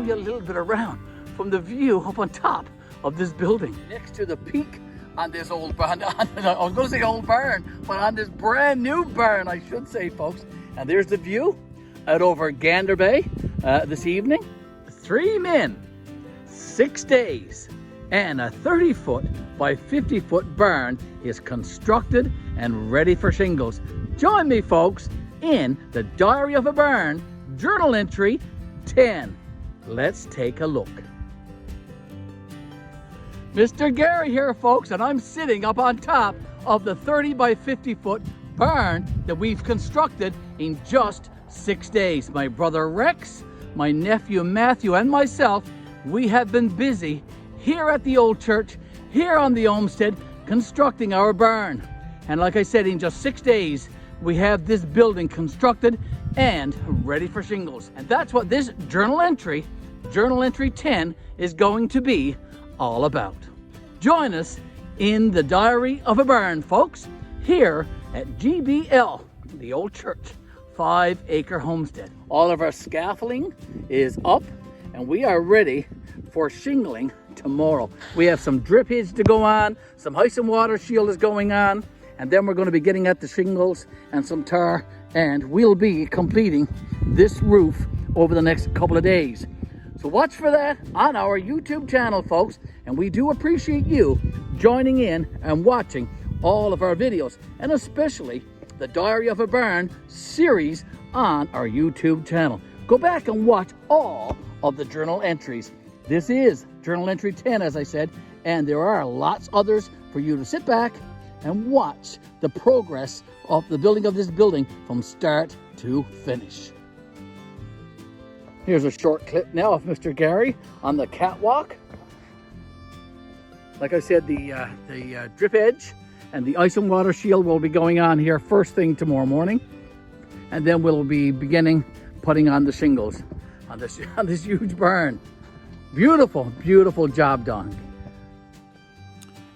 you a little bit around from the view up on top of this building. Next to the peak on this old barn, I was going to say old barn, but on this brand new barn, I should say, folks. And there's the view out over Gander Bay this evening. 3 men, 6 days, and a 30-foot by 50-foot barn is constructed and ready for shingles. Join me, folks, in the Diary of a Barn, Journal Entry 10. Let's take a look. Mr. Garry here, folks, and I'm sitting up on top of the 30 by 50 foot barn that we've constructed in just 6 days. My brother Rex, my nephew Matthew, and myself, we have been busy here at the old church, here on the homestead, constructing our barn. And like I said, in just 6 days, we have this building constructed and ready for shingles. And that's what this journal entry 10, is going to be all about. Join us in the Diary of a Barn, folks, here at GBL, the old church, 5 Acre Homestead. All of our scaffolding is up and we are ready for shingling tomorrow. We have some drippage to go on, some ice and water shield is going on, and then we're going to be getting at the shingles and some tar, and we'll be completing this roof over the next couple of days. So watch for that on our YouTube channel, folks, and we do appreciate you joining in and watching all of our videos, and especially the Diary of a Barn series on our YouTube channel. Go back and watch all of the journal entries. This is journal entry 10, as I said, and there are lots others for you to sit back and watch the progress of the building of this building from start to finish. Here's a short clip now of Mr. Garry on the catwalk. Like I said, the drip edge and the ice and water shield will be going on here first thing tomorrow morning. And then we'll be beginning putting on the shingles on this huge barn. Beautiful, beautiful job done.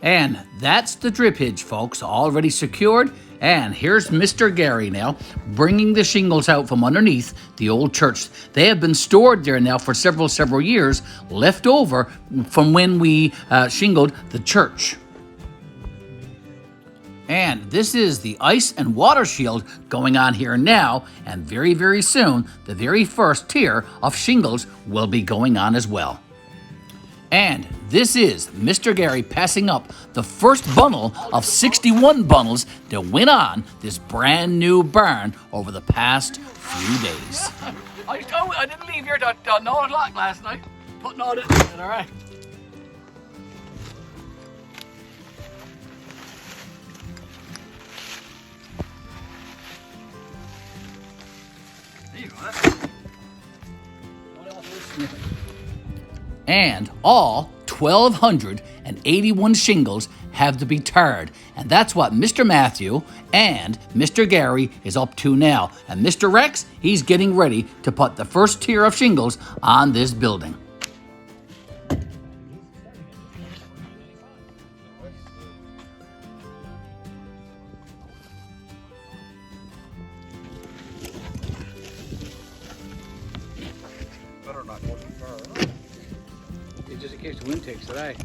And that's the drippage, folks, already secured. And here's Mr. Garry now, bringing the shingles out from underneath the old church. They have been stored there now for several years, left over from when we shingled the church. And this is the ice and water shield going on here now, and very, very soon, the very first tier of shingles will be going on as well. And this is Mr. Garry passing up the first bundle of 61 bundles that went on this brand new barn over the past few days. I didn't leave here till 9 o'clock last night, putting all this in, all right. There you go. What else is and all 1,281 shingles have to be tarred. And that's what Mr. Matthew and Mr. Garry is up to now. And Mr. Rex, he's getting ready to put the first tier of shingles on this building. Better not go too far. Just in case the wind takes it out.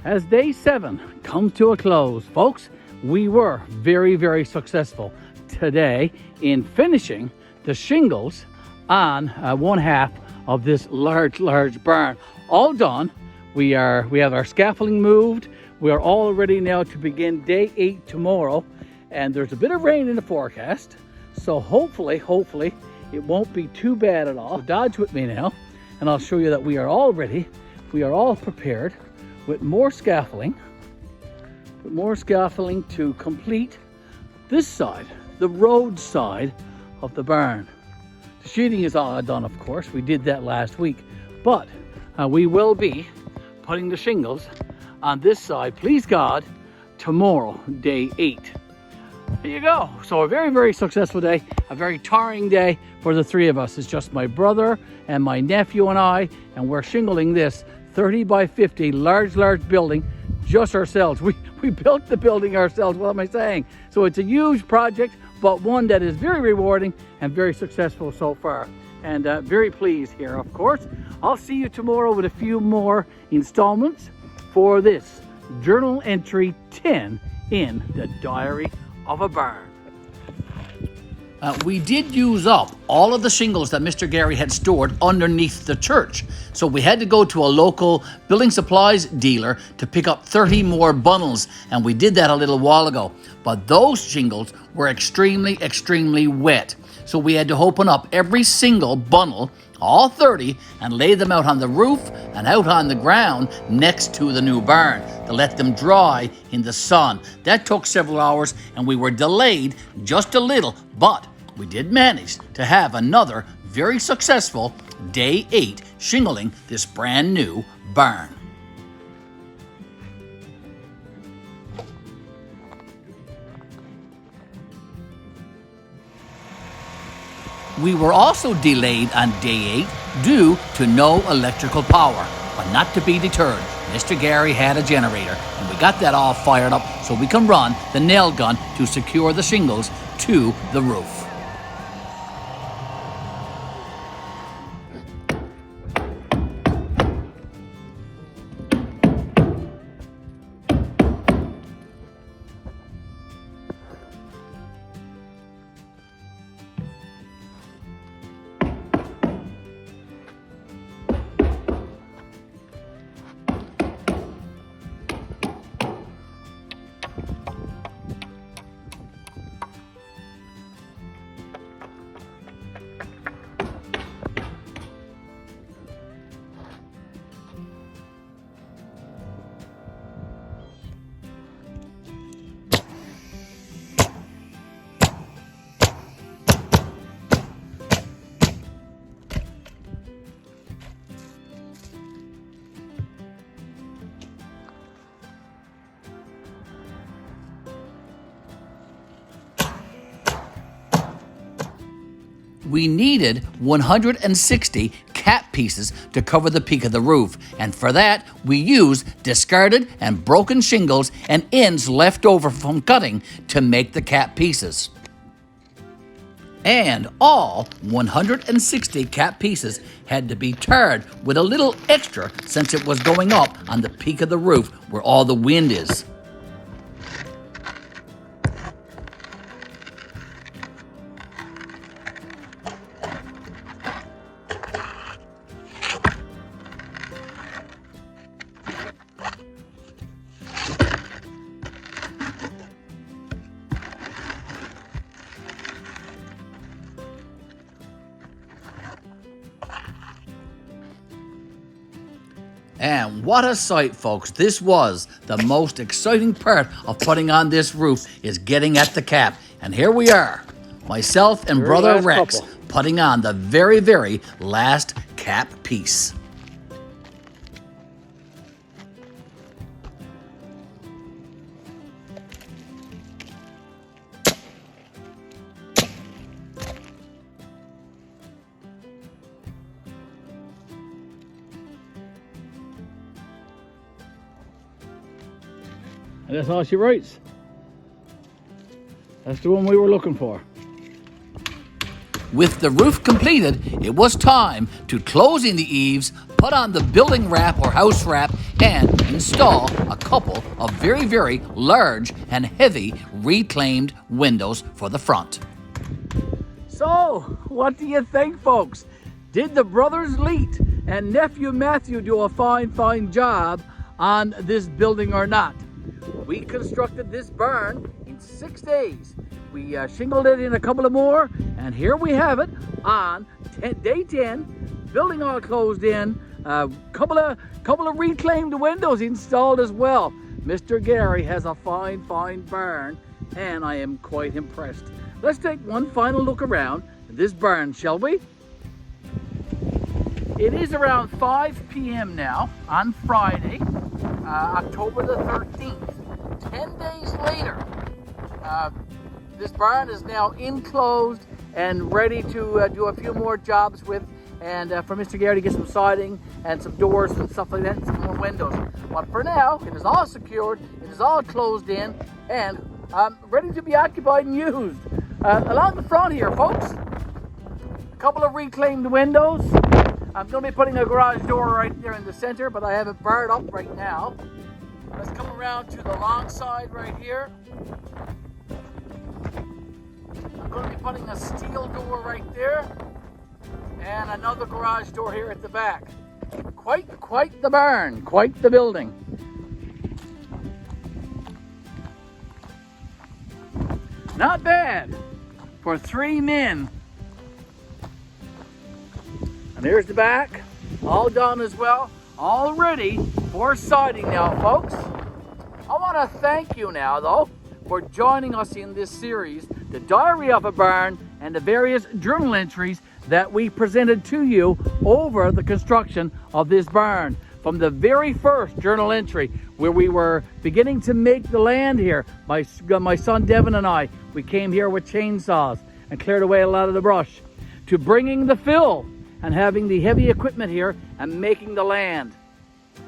As day 7 comes to a close, folks, we were very, very successful today in finishing the shingles on one half of this large barn. All done. We have our scaffolding moved. We are all ready now to begin day 8 tomorrow, and there's a bit of rain in the forecast, so hopefully it won't be too bad at all. So dodge with me now, and I'll show you that we are all ready. We are all prepared with more scaffolding to complete this side, the road side of the barn. The sheeting is all done, of course. We did that last week, but we will be putting the shingles on this side, please God, tomorrow, day 8. There you go. So a very, very successful day, a very tiring day for the three of us. It's just my brother and my nephew and I, and we're shingling this 30 by 50 large building just ourselves. We built the building ourselves. What am I saying? So it's a huge project, but one that is very rewarding and very successful so far. And very pleased here, of course. I'll see you tomorrow with a few more installments for this journal entry 10 in the Diary of a Barn. We did use up all of the shingles that Mr. Garry had stored underneath the church. So we had to go to a local building supplies dealer to pick up 30 more bundles. And we did that a little while ago. But those shingles were extremely wet. So we had to open up every single bundle, all 30, and lay them out on the roof and out on the ground next to the new barn to let them dry in the sun. That took several hours, and we were delayed just a little, but we did manage to have another very successful day 8 shingling this brand new barn. We were also delayed on day 8 due to no electrical power, but not to be deterred. Mr. Garry had a generator, and we got that all fired up so we can run the nail gun to secure the shingles to the roof. We needed 160 cap pieces to cover the peak of the roof, and for that we used discarded and broken shingles and ends left over from cutting to make the cap pieces. And all 160 cap pieces had to be tarred with a little extra since it was going up on the peak of the roof where all the wind is. And what a sight, folks. This was the most exciting part of putting on this roof, is getting at the cap. And here we are, myself and brother Rex, putting on the very, very last cap piece. And that's all she writes. That's the one we were looking for. With the roof completed, it was time to close in the eaves, put on the building wrap or house wrap, and install a couple of very, very large and heavy reclaimed windows for the front. So, what do you think, folks? Did the brothers Leyte and nephew Matthew do a fine job on this building or not? We constructed this barn in 6 days. We shingled it in a couple of more, and here we have it on day 10, building all closed in, couple of reclaimed windows installed as well. Mr. Garry has a fine barn, and I am quite impressed. Let's take one final look around this barn, shall we? It is around 5 p.m. now on Friday, October the 13th. 10 days later, this barn is now enclosed and ready to do a few more jobs with, and for Mr. Garry to get some siding and some doors and stuff like that, and some more windows. But for now, it is all secured, it is all closed in, and ready to be occupied and used. Along the front here, folks, a couple of reclaimed windows. I'm going to be putting a garage door right there in the center, but I have it barred up right now. Let's come around to the long side right here. I'm going to be putting a steel door right there, and another garage door here at the back. Quite the barn, quite the building. Not bad for 3 men. And there's the back, all done as well, all ready for siding now, folks. I want to thank you now, though, for joining us in this series, The Diary of a Barn, and the various journal entries that we presented to you over the construction of this barn. From the very first journal entry, where we were beginning to make the land here, my son Devon and I, we came here with chainsaws and cleared away a lot of the brush, to bringing the fill and having the heavy equipment here and making the land,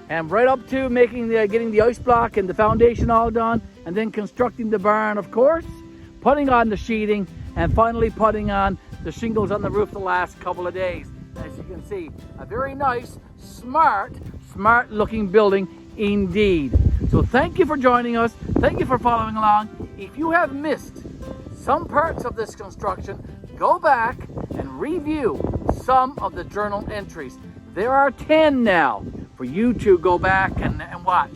and right up to getting the ice block and the foundation all done, and then constructing the barn, of course, putting on the sheeting, and finally putting on the shingles on the roof the last couple of days. As you can see, a very nice, smart looking building indeed. So thank you for joining us. Thank you for following along. If you have missed some parts of this construction, go back and review some of the journal entries. There are 10 now for you to go back and watch.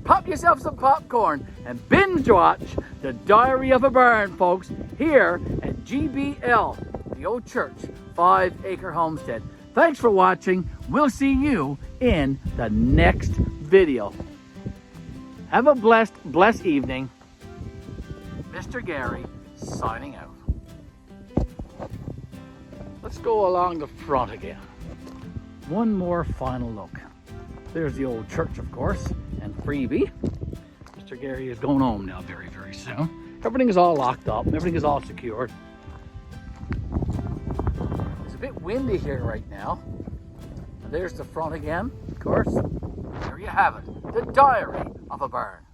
Pop yourself some popcorn and binge watch The Diary of a Barn, folks, here at GBL, the old church, 5 Acre Homestead. Thanks for watching. We'll see you in the next video. Have a blessed evening. Mr. Garry signing out. Let's go along the front again. One more final look. There's the old church, of course, and freebie. Mr. Garry is going home now very soon. Everything is all locked up. Everything is all secured. It's a bit windy here right now. There's the front again, of course. There you have it. The Diary of a Barn.